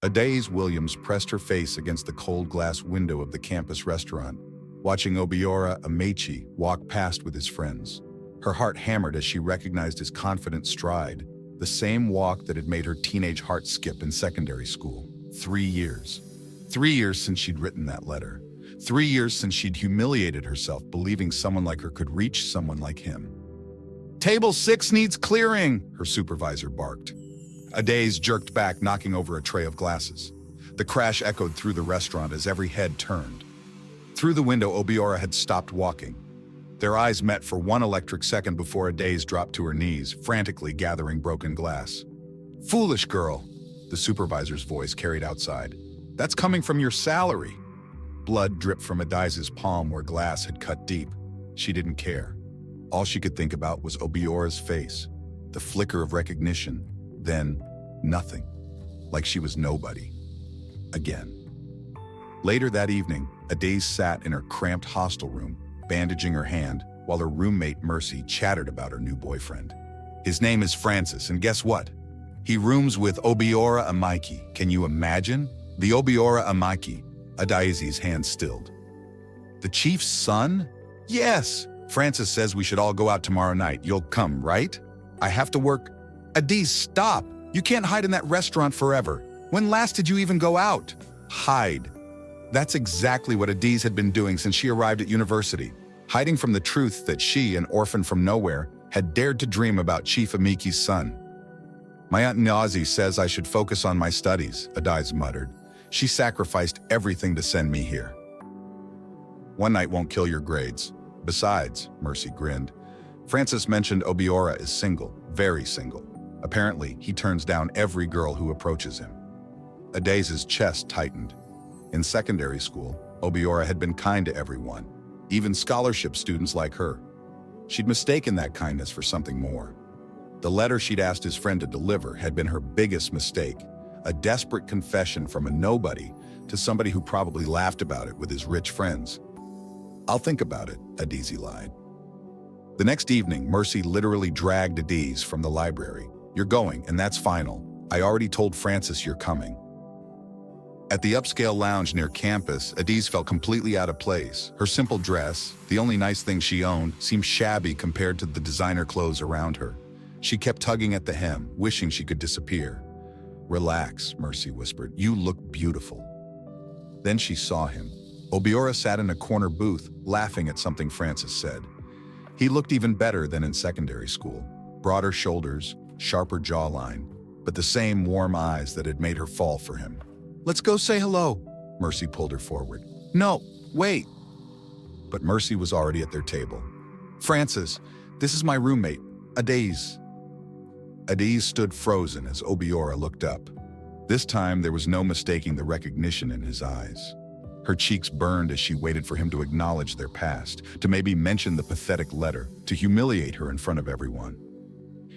Adaze Williams pressed her face against the cold glass window of the campus restaurant, watching Obiora Amechi walk past with his friends. Her heart hammered as she recognized his confident stride, the same walk that had made her teenage heart skip in secondary school. 3 years. 3 years since she'd written that letter. 3 years since she'd humiliated herself believing someone like her could reach someone like him. "Table 6 needs clearing," her supervisor barked. Adaze jerked back, knocking over a tray of glasses. The crash echoed through the restaurant as every head turned. Through the window, Obiora had stopped walking. Their eyes met for one electric second before Adaze dropped to her knees, frantically gathering broken glass. "Foolish girl," the supervisor's voice carried outside. "That's coming from your salary." Blood dripped from Adaze's palm where glass had cut deep. She didn't care. All she could think about was Obiora's face, the flicker of recognition, then nothing, like she was nobody. Again. Later that evening, Adaze sat in her cramped hostel room, bandaging her hand, while her roommate Mercy chattered about her new boyfriend. "His name is Francis, and guess what? He rooms with Obiora Amaiki. Can you imagine? The Obiora Amaiki." Adaze's hand stilled. "The chief's son? Yes. Francis says we should all go out tomorrow night. You'll come, right? I have to work." "Adaze, stop! You can't hide in that restaurant forever. When last did you even go out?" "Hide." That's exactly what Adaze had been doing since she arrived at university, hiding from the truth that she, an orphan from nowhere, had dared to dream about Chief Amiki's son. "My Aunt Nazi says I should focus on my studies," Adaze muttered. "She sacrificed everything to send me here." "One night won't kill your grades. Besides," Mercy grinned, "Francis mentioned Obiora is single, very single. Apparently, he turns down every girl who approaches him." Adaze's chest tightened. In secondary school, Obiora had been kind to everyone, even scholarship students like her. She'd mistaken that kindness for something more. The letter she'd asked his friend to deliver had been her biggest mistake, a desperate confession from a nobody to somebody who probably laughed about it with his rich friends. "I'll think about it," Adaze lied. The next evening, Mercy literally dragged Adaze from the library. "You're going, and that's final. I already told Francis you're coming." At the upscale lounge near campus, Adaze felt completely out of place. Her simple dress, the only nice thing she owned, seemed shabby compared to the designer clothes around her. She kept tugging at the hem, wishing she could disappear. "Relax," Mercy whispered. "You look beautiful." Then she saw him. Obiora sat in a corner booth, laughing at something Francis said. He looked even better than in secondary school. Broader shoulders, sharper jawline, but the same warm eyes that had made her fall for him. "Let's go say hello." Mercy pulled her forward. "No, wait." But Mercy was already at their table. "Francis, this is my roommate, Adaze." Adaze stood frozen as Obiora looked up. This time, there was no mistaking the recognition in his eyes. Her cheeks burned as she waited for him to acknowledge their past, to maybe mention the pathetic letter, to humiliate her in front of everyone.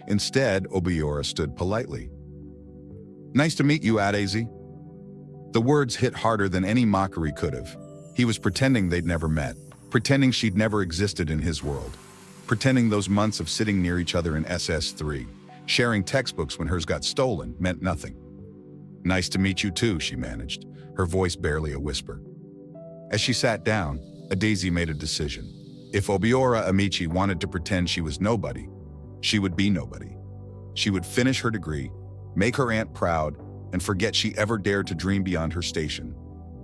Instead, Obiora stood politely. "Nice to meet you, Adaze." The words hit harder than any mockery could have. He was pretending they'd never met, pretending she'd never existed in his world, pretending those months of sitting near each other in SS3, sharing textbooks when hers got stolen, meant nothing. "Nice to meet you too," she managed, her voice barely a whisper. As she sat down, Adaze made a decision. If Obiora Amici wanted to pretend she was nobody, she would be nobody. She would finish her degree, make her aunt proud, and forget she ever dared to dream beyond her station.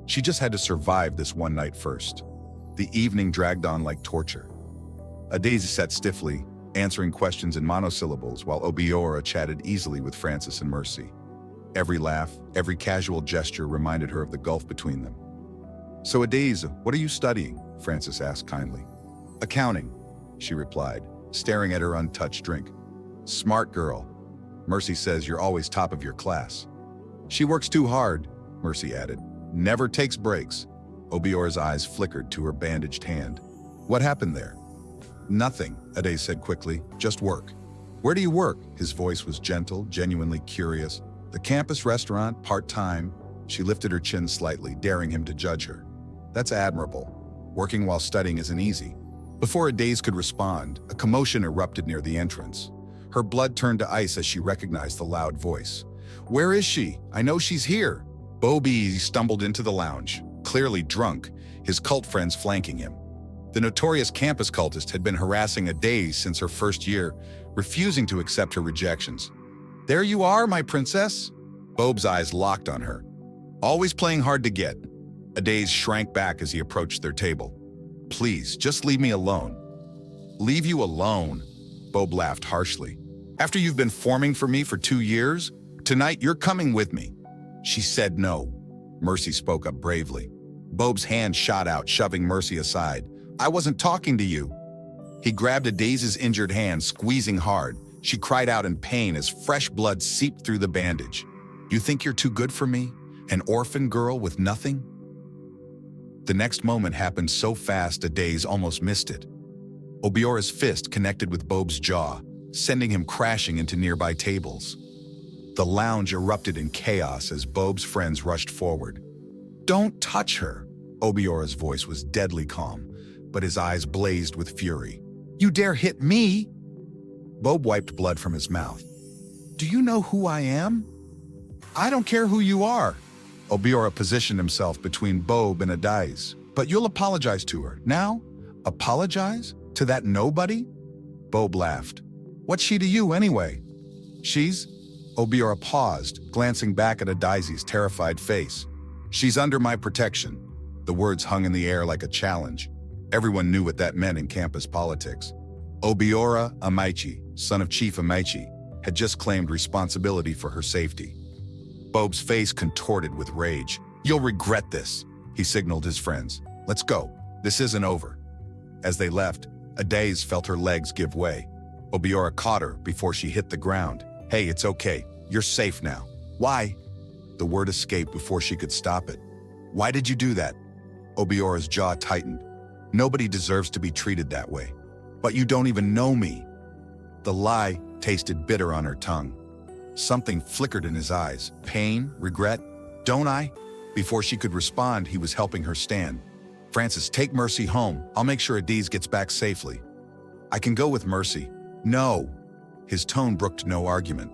She just had to survive this one night first. The evening dragged on like torture. Adaze sat stiffly, answering questions in monosyllables while Obiora chatted easily with Francis and Mercy. Every laugh, every casual gesture reminded her of the gulf between them. "So Adaze, what are you studying?" Francis asked kindly. "Accounting," she replied, staring at her untouched drink. "Smart girl. Mercy says you're always top of your class." "She works too hard," Mercy added. "Never takes breaks." Obiora's eyes flickered to her bandaged hand. "What happened there?" "Nothing," Adaze said quickly. "Just work." "Where do you work?" His voice was gentle, genuinely curious. "The campus restaurant, part-time." She lifted her chin slightly, daring him to judge her. "That's admirable. Working while studying isn't easy." Before Adaze could respond, a commotion erupted near the entrance. Her blood turned to ice as she recognized the loud voice. "Where is she? I know she's here." Bobby stumbled into the lounge, clearly drunk, his cult friends flanking him. The notorious campus cultist had been harassing Adaze since her first year, refusing to accept her rejections. "There you are, my princess." Bob's eyes locked on her. "Always playing hard to get." Adaze shrank back as he approached their table. "Please, just leave me alone." "Leave you alone?" Bob laughed harshly. "After you've been forming for me for 2 years? Tonight you're coming with me." She said no. Mercy spoke up bravely. Bob's hand shot out, shoving Mercy aside. "I wasn't talking to you." He grabbed Adaze's injured hand, squeezing hard. She cried out in pain as fresh blood seeped through the bandage. "You think you're too good for me? An orphan girl with nothing?" The next moment happened so fast Adaze almost missed it. Obiora's fist connected with Bob's jaw, sending him crashing into nearby tables. The lounge erupted in chaos as Bob's friends rushed forward. "Don't touch her!" Obiora's voice was deadly calm, but his eyes blazed with fury. "You dare hit me?" Bob wiped blood from his mouth. "Do you know who I am?" "I don't care who you are." Obiora positioned himself between Bob and Adaze. "But you'll apologize to her. Now? Apologize? To that nobody?" Bob laughed. "What's she to you anyway?" "She's..." Obiora paused, glancing back at Adaze's terrified face. "She's under my protection." The words hung in the air like a challenge. Everyone knew what that meant in campus politics. Obiora Amaichi, son of Chief Amaichi, had just claimed responsibility for her safety. Bob's face contorted with rage. "You'll regret this," he signaled his friends. "Let's go. This isn't over." As they left, Adaze felt her legs give way. Obiora caught her before she hit the ground. "Hey, it's okay. You're safe now." "Why?" The word escaped before she could stop it. "Why did you do that?" Obiora's jaw tightened. "Nobody deserves to be treated that way." "But you don't even know me." The lie tasted bitter on her tongue. Something flickered in his eyes. Pain? Regret? "Don't I?" Before she could respond, he was helping her stand. "Francis, take Mercy home. I'll make sure Adaze gets back safely." "I can go with Mercy." "No." His tone brooked no argument.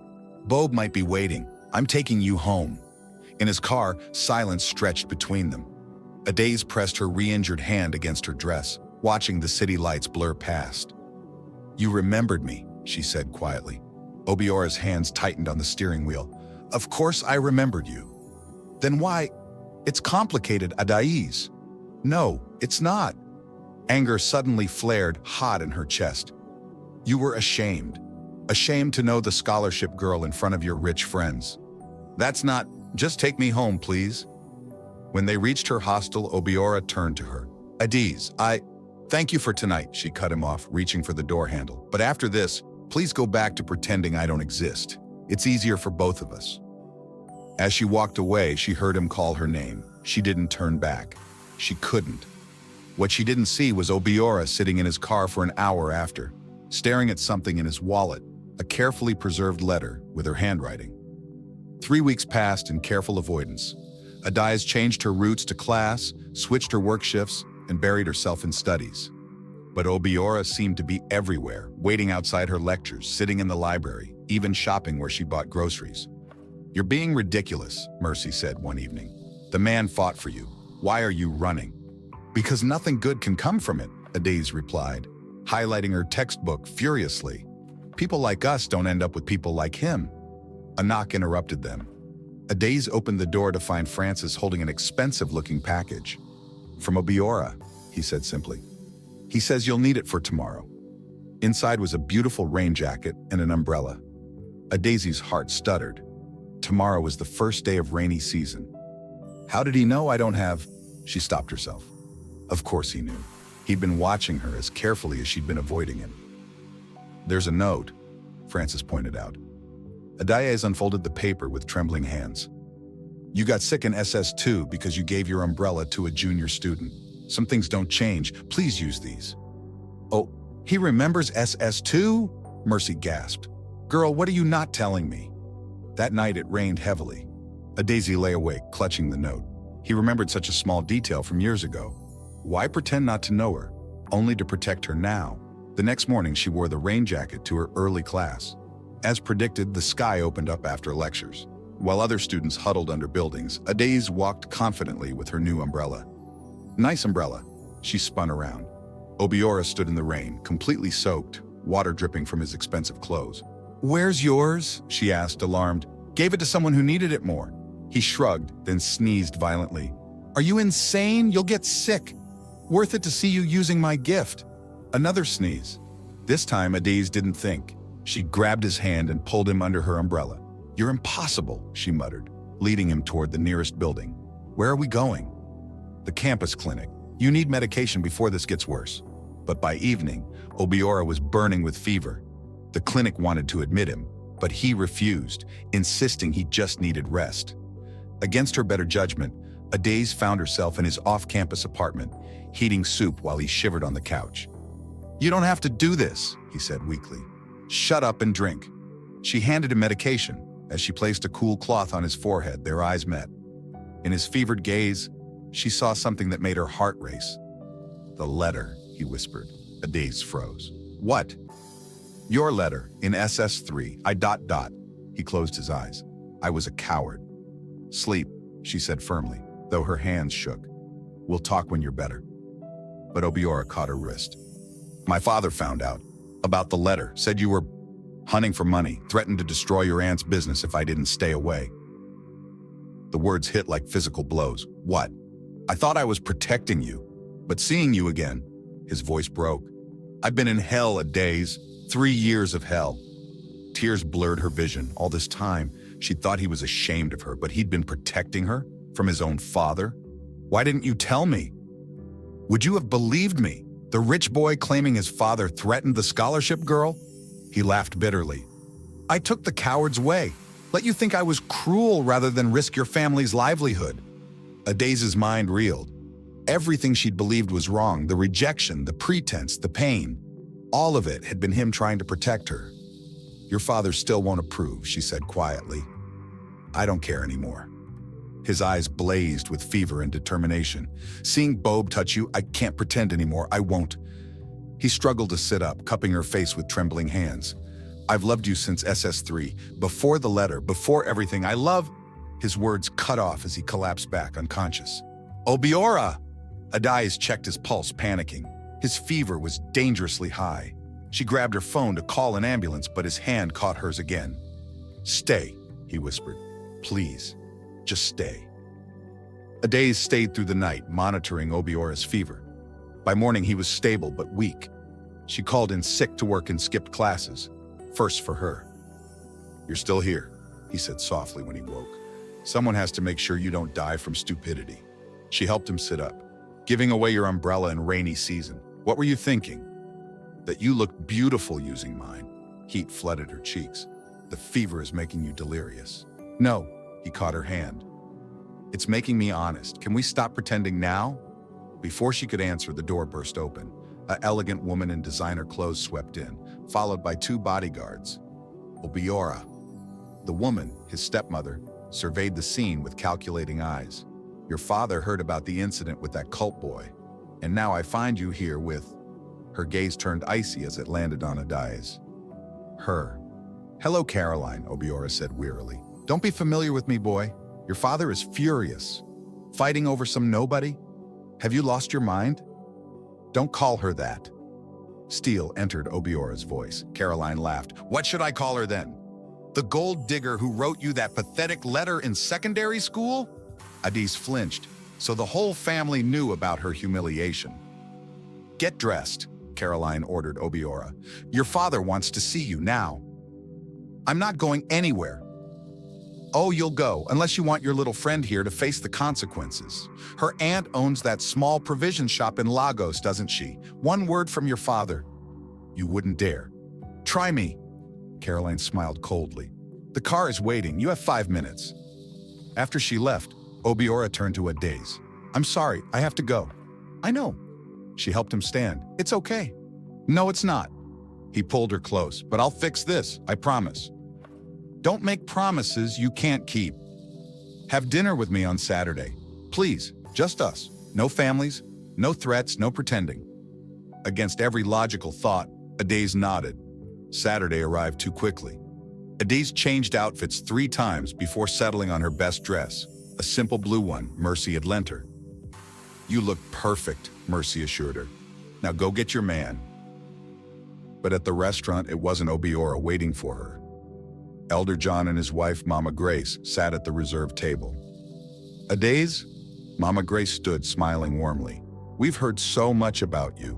"Bob might be waiting. I'm taking you home." In his car, silence stretched between them. Adaze pressed her re-injured hand against her dress, watching the city lights blur past. "You remembered me," she said quietly. Obiora's hands tightened on the steering wheel. "Of course I remembered you." "Then why?" "It's complicated, Adaze." "No, it's not." Anger suddenly flared hot in her chest. "You were ashamed. Ashamed to know the scholarship girl in front of your rich friends." "That's not... Just take me home, please." When they reached her hostel, Obiora turned to her. "Adaze, Thank you for tonight," she cut him off, reaching for the door handle. "But after this, please go back to pretending I don't exist. It's easier for both of us." As she walked away, she heard him call her name. She didn't turn back. She couldn't. What she didn't see was Obiora sitting in his car for an hour after, staring at something in his wallet, a carefully preserved letter with her handwriting. 3 weeks passed in careful avoidance. Adaze changed her routes to class, switched her work shifts, and buried herself in studies. But Obiora seemed to be everywhere, waiting outside her lectures, sitting in the library, even shopping where she bought groceries. "You're being ridiculous," Mercy said one evening. "The man fought for you. Why are you running?" "Because nothing good can come from it," Adaze replied, highlighting her textbook furiously. "People like us don't end up with people like him." A knock interrupted them. Adaze opened the door to find Francis holding an expensive-looking package. "From Obiora," he said simply. "He says you'll need it for tomorrow." Inside was a beautiful rain jacket and an umbrella. Adaze's heart stuttered. Tomorrow was the first day of rainy season. "How did he know I don't have..." She stopped herself. Of course he knew. He'd been watching her as carefully as she'd been avoiding him. "There's a note," Francis pointed out. Adaze unfolded the paper with trembling hands. "You got sick in SS2 because you gave your umbrella to a junior student. Some things don't change. Please use these." "Oh, he remembers SS2?" Mercy gasped. "Girl, what are you not telling me?" That night it rained heavily. Adaze lay awake, clutching the note. He remembered such a small detail from years ago. Why pretend not to know her, only to protect her now? The next morning she wore the rain jacket to her early class. As predicted, the sky opened up after lectures. While other students huddled under buildings, Adaze walked confidently with her new umbrella. Nice umbrella. She spun around. Obiora stood in the rain, completely soaked, water dripping from his expensive clothes. "Where's yours?" she asked, alarmed. "Gave it to someone who needed it more." He shrugged, then sneezed violently. "Are you insane? You'll get sick. Worth it to see you using my gift." Another sneeze. This time, Adaze didn't think. She grabbed his hand and pulled him under her umbrella. "You're impossible," she muttered, leading him toward the nearest building. "Where are we going?" "The campus clinic. You need medication before this gets worse." But by evening, Obiora was burning with fever. The clinic wanted to admit him, but he refused, insisting he just needed rest. Against her better judgment, Adaze found herself in his off-campus apartment, heating soup while he shivered on the couch. "You don't have to do this," he said weakly. "Shut up and drink." She handed him medication. As she placed a cool cloth on his forehead, their eyes met. In his fevered gaze, she saw something that made her heart race. "The letter," he whispered. Adaze froze. "What?" "Your letter, in SS3, He closed his eyes. "I was a coward." "Sleep," she said firmly, though her hands shook. "We'll talk when you're better." But Obiora caught her wrist. "My father found out about the letter, said you were hunting for money, threatened to destroy your aunt's business if I didn't stay away." The words hit like physical blows. "What?" "I thought I was protecting you, but seeing you again," his voice broke. "I've been in hell a days, 3 years of hell." Tears blurred her vision. All this time, she thought he was ashamed of her, but he'd been protecting her from his own father. "Why didn't you tell me? Would you have believed me? The rich boy claiming his father threatened the scholarship girl?" He laughed bitterly. "I took the coward's way. Let you think I was cruel rather than risk your family's livelihood." Adaze's mind reeled. Everything she'd believed was wrong, the rejection, the pretense, the pain. All of it had been him trying to protect her. "Your father still won't approve," she said quietly. "I don't care anymore." His eyes blazed with fever and determination. "Seeing Bob touch you, I can't pretend anymore. I won't." He struggled to sit up, cupping her face with trembling hands. "I've loved you since SS3, before the letter, before everything. I love—" His words cut off as he collapsed back unconscious. "Obiora!" Adaze checked his pulse, panicking. His fever was dangerously high. She grabbed her phone to call an ambulance, but his hand caught hers again. "Stay," he whispered. "Please, just stay." Adaze stayed through the night, monitoring Obiora's fever. By morning, he was stable but weak. She called in sick to work and skipped classes. First for her. "You're still here," he said softly when he woke. "Someone has to make sure you don't die from stupidity." She helped him sit up. "Giving away your umbrella in rainy season. What were you thinking?" "That you looked beautiful using mine." Heat flooded her cheeks. "The fever is making you delirious." "No," he caught her hand. "It's making me honest. Can we stop pretending now?" Before she could answer, the door burst open. An elegant woman in designer clothes swept in, followed by 2 bodyguards. Obiora. The woman, his stepmother, surveyed the scene with calculating eyes. "Your father heard about the incident with that cult boy, and now I find you here with—" Her gaze turned icy as it landed on Adaze. "Her." "Hello, Caroline," Obiora said wearily. "Don't be familiar with me, boy. Your father is furious. Fighting over some nobody? Have you lost your mind?" "Don't call her that." Steel entered Obiora's voice. Caroline laughed. "What should I call her then? The gold digger who wrote you that pathetic letter in secondary school?" Adaze flinched, so the whole family knew about her humiliation. "Get dressed," Caroline ordered Obiora. "Your father wants to see you now." "I'm not going anywhere." "Oh, you'll go, unless you want your little friend here to face the consequences. Her aunt owns that small provision shop in Lagos, doesn't she? One word from your father." "You wouldn't dare." "Try me." Caroline smiled coldly. "The car is waiting. You have 5 minutes." After she left, Obiora turned to Adaze. "I'm sorry, I have to go." "I know." She helped him stand. "It's okay." "No, it's not." He pulled her close. "But I'll fix this, I promise." "Don't make promises you can't keep." "Have dinner with me on Saturday. Please, just us. No families, no threats, no pretending." Against every logical thought, Adaze nodded. Saturday arrived too quickly. Adiz changed outfits 3 times before settling on her best dress, a simple blue one Mercy had lent her. "You look perfect," Mercy assured her. "Now go get your man." But at the restaurant, it wasn't Obiora waiting for her. Elder John and his wife, Mama Grace, sat at the reserved table. "Adiz?" Mama Grace stood, smiling warmly. "We've heard so much about you."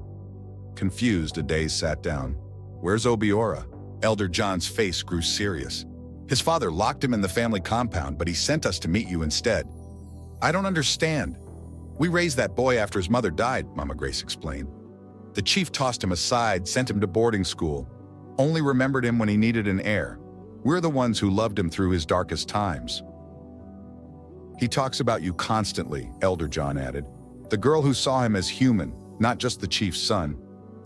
Confused, Adiz sat down. "Where's Obiora?" Elder John's face grew serious. "His father locked him in the family compound, but he sent us to meet you instead." "I don't understand." "We raised that boy after his mother died," Mama Grace explained. "The chief tossed him aside, sent him to boarding school, only remembered him when he needed an heir. We're the ones who loved him through his darkest times." "He talks about you constantly," Elder John added. "The girl who saw him as human, not just the chief's son.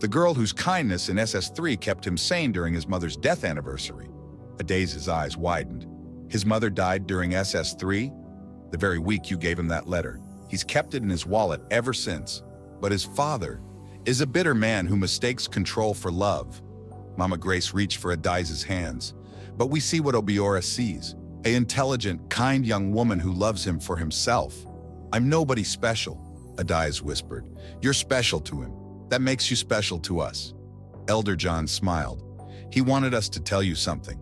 The girl whose kindness in SS3 kept him sane during his mother's death anniversary." Adiz's eyes widened. "His mother died during SS3? The very week you gave him that letter. He's kept it in his wallet ever since. But his father is a bitter man who mistakes control for love." Mama Grace reached for Adiz's hands. "But we see what Obiora sees. An intelligent, kind young woman who loves him for himself." "I'm nobody special," Adiz whispered. "You're special to him. That makes you special to us." Elder John smiled. "He wanted us to tell you something."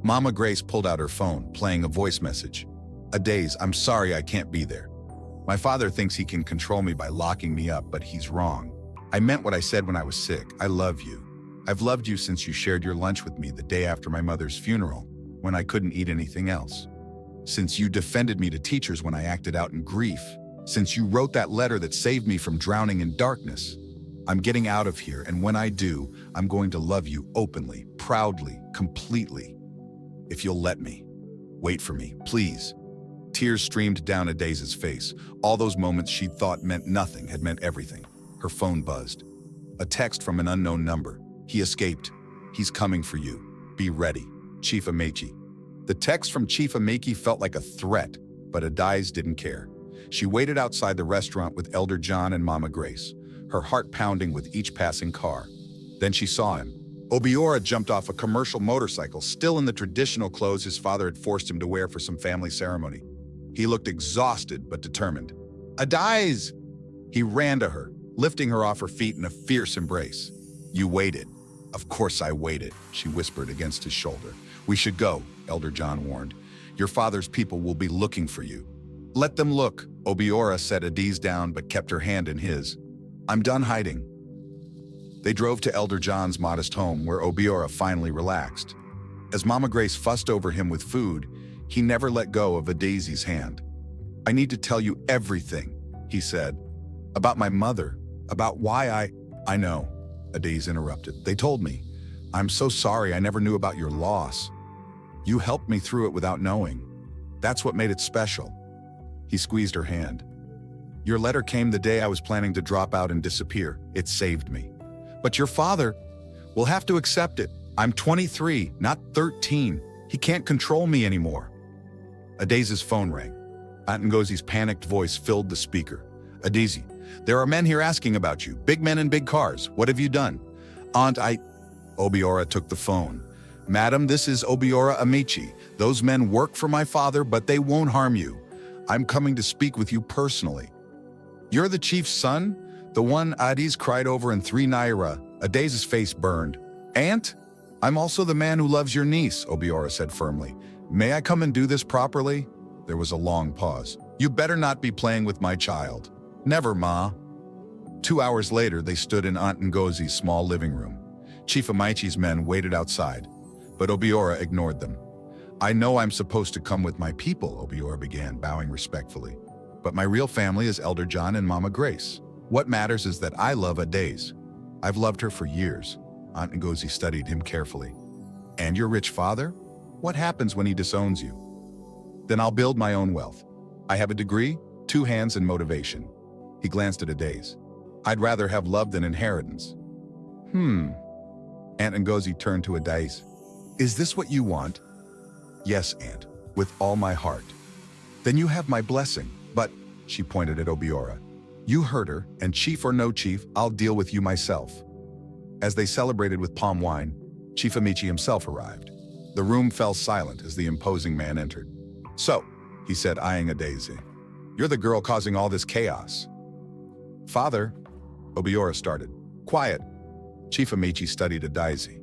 Mama Grace pulled out her phone, playing a voice message. "Adiz, I'm sorry I can't be there. My father thinks he can control me by locking me up, but he's wrong. I meant what I said when I was sick. I love you. I've loved you since you shared your lunch with me the day after my mother's funeral, when I couldn't eat anything else. Since you defended me to teachers when I acted out in grief. Since you wrote that letter that saved me from drowning in darkness. I'm getting out of here, and when I do, I'm going to love you openly, proudly, completely. If you'll let me. Wait for me, please." Tears streamed down Adiz's face. All those moments she'd thought meant nothing had meant everything. Her phone buzzed. A text from an unknown number. "He escaped. He's coming for you. Be ready. Chief Amechi." The text from Chief Amechi felt like a threat, but Adiz didn't care. She waited outside the restaurant with Elder John and Mama Grace, her heart pounding with each passing car. Then she saw him. Obiora jumped off a commercial motorcycle, still in the traditional clothes his father had forced him to wear for some family ceremony. He looked exhausted but determined. "Adiz!" He ran to her, lifting her off her feet in a fierce embrace. "You waited." "Of course I waited," she whispered against his shoulder. "We should go," Elder John warned. "Your father's people will be looking for you." "Let them look." Obiora set Adiz down but kept her hand in his. "I'm done hiding." They drove to Elder John's modest home, where Obiora finally relaxed. As Mama Grace fussed over him with food, he never let go of Adiz's hand. "I need to tell you everything," he said. "About my mother, about why I know," Adiz interrupted. "They told me. I'm so sorry I never knew about your loss. You helped me through it without knowing. That's what made it special." He squeezed her hand. "Your letter came the day I was planning to drop out and disappear. It saved me. But your father will have to accept it. I'm 23, not 13. He can't control me anymore." Adiz's phone rang. Aunt Ngozi's panicked voice filled the speaker. "Adiz, there are men here asking about you. Big men in big cars. What have you done?" "Aunt, Obiora took the phone. "Madam, this is Obiora Amechi. Those men work for my father, but they won't harm you. I'm coming to speak with you personally." "You're the chief's son? The one Adiz cried over in 3 Naira." Adiz's face burned. "Aunt? I'm also the man who loves your niece," Obiora said firmly. "May I come and do this properly?" There was a long pause. "You better not be playing with my child." "Never, Ma." 2 hours later, they stood in Aunt Ngozi's small living room. Chief Amechi's men waited outside, but Obiora ignored them. "I know I'm supposed to come with my people," Obiora began, bowing respectfully. "But my real family is Elder John and Mama Grace. What matters is that I love Adiz. I've loved her for years." Aunt Ngozi studied him carefully. "And your rich father? What happens when he disowns you?" "Then I'll build my own wealth. I have a degree, 2 hands, and motivation." He glanced at Adiz. "I'd rather have love than inheritance." Aunt Ngozi turned to Adiz. "Is this what you want?" "Yes, Aunt, with all my heart." "Then you have my blessing, but," she pointed at Obiora, "you hurt her, and chief or no chief, I'll deal with you myself." As they celebrated with palm wine, Chief Amechi himself arrived. The room fell silent as the imposing man entered. "So," he said, eyeing a Daisy, "you're the girl causing all this chaos." "Father," Obiora started. "Quiet." Chief Amici studied a Daisy.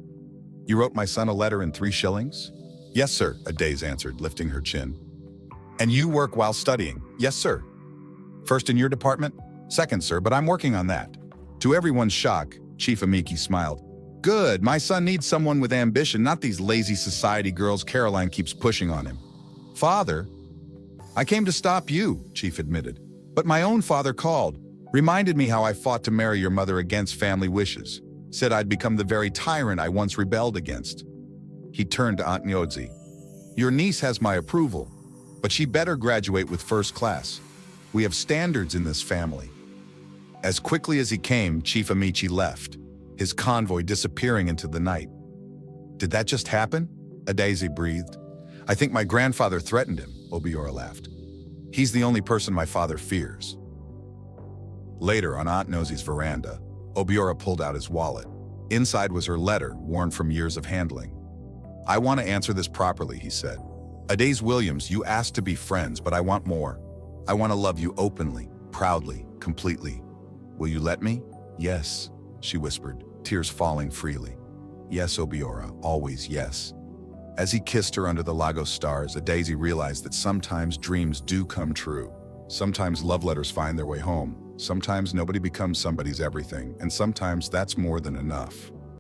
"You wrote my son a letter in 3 shillings?" "Yes, sir," Adaze answered, lifting her chin. "And you work while studying?" "Yes, sir." "First in your department?" "Second, sir, but I'm working on that." To everyone's shock, Chief Amici smiled. "Good, my son needs someone with ambition, not these lazy society girls Caroline keeps pushing on him." "Father?" "I came to stop you," Chief admitted. "But my own father called, reminded me how I fought to marry your mother against family wishes, said I'd become the very tyrant I once rebelled against." He turned to Aunt Nyodzi. "Your niece has my approval, but she better graduate with first class. We have standards in this family." As quickly as he came, Chief Amici left, his convoy disappearing into the night. "Did that just happen?" Adaze breathed. "I think my grandfather threatened him," Obiora laughed. "He's the only person my father fears." Later, on Aunt Nosie's veranda, Obiora pulled out his wallet. Inside was her letter, worn from years of handling. "I want to answer this properly," he said. "Adaze Williams, you asked to be friends, but I want more. I want to love you openly, proudly, completely. Will you let me?" "Yes," she whispered, tears falling freely. "Yes, Obiora, always yes." As he kissed her under the Lagos stars, Adaze realized that sometimes dreams do come true. Sometimes love letters find their way home. Sometimes nobody becomes somebody's everything, and sometimes that's more than enough.